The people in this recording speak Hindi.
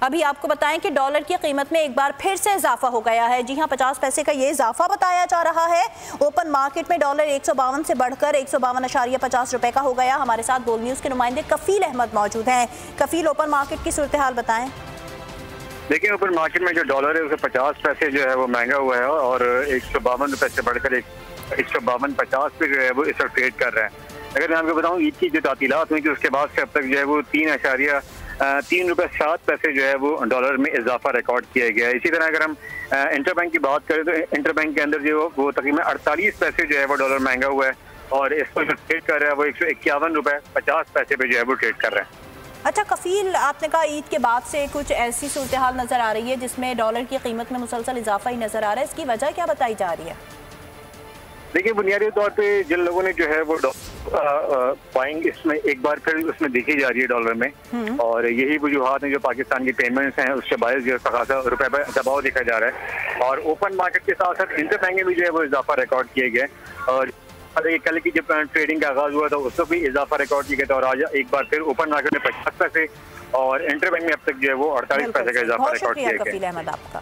अभी आपको बताएं कि डॉलर की कीमत में एक बार फिर से इजाफा हो गया है। जी हां, 50 पैसे का ये इजाफा बताया जा रहा है। ओपन मार्केट में डॉलर 152 से बढ़कर 152.50 रुपए का हो गया। हमारे साथ बोल न्यूज़ के नुमाइंदे कफील अहमद मौजूद हैं। कफील, ओपन मार्केट की सूरत हाल बताएं। देखिए, ओपन मार्केट में जो डॉलर है उसे 50 पैसे जो है वो महंगा हुआ है और 152 रुपए से बढ़कर 152.50 पे जो है वो इस वक्त ट्रेड कर रहे हैं। अगर मैं आपको बताऊं, ईद की जो तातीलात हुई थी उसके बाद से अब तक जो है वो 3 रुपए 7 पैसे जो है वो डॉलर में इजाफा रिकॉर्ड किया गया है। इसी तरह अगर हम इंटरबैंक की बात करें तो इंटरबैंक के अंदर जो वो तकरीबन 48 पैसे जो है वो डॉलर महंगा हुआ है और इस पर जो ट्रेड कर रहा है वो 151 रुपए 50 पैसे पे जो है वो ट्रेड कर रहे हैं। अच्छा कफील, आपने कहा ईद के बाद से कुछ ऐसी सूरत हाल नजर आ रही है जिसमें डॉलर की कीमत में मुसलसल इजाफा ही नजर आ रहा है, इसकी वजह क्या बताई जा रही है? देखिए, बुनियादी तौर पे जिन लोगों ने जो है वो बाइंग इसमें एक बार फिर उसमें देखी जा रही है डॉलर में, और यही वजूहात हैं जो पाकिस्तान की पेमेंट्स हैं उसके बायस जो खासा रुपए पर दबाव देखा जा रहा है। और ओपन मार्केट के साथ साथ इंटर बैंक में भी जो है वो इजाफा रिकॉर्ड किए गए और कल की जब ट्रेडिंग का आगाज हुआ था उसको भी इजाफा रिकॉर्ड किया गया था और आज एक बार फिर ओपन मार्केट में 50 पैसे और इंटर बैंक में अब तक जो है वो 48 पैसे का इजाफा रिकॉर्ड किया गया। कफील अहमद आपका।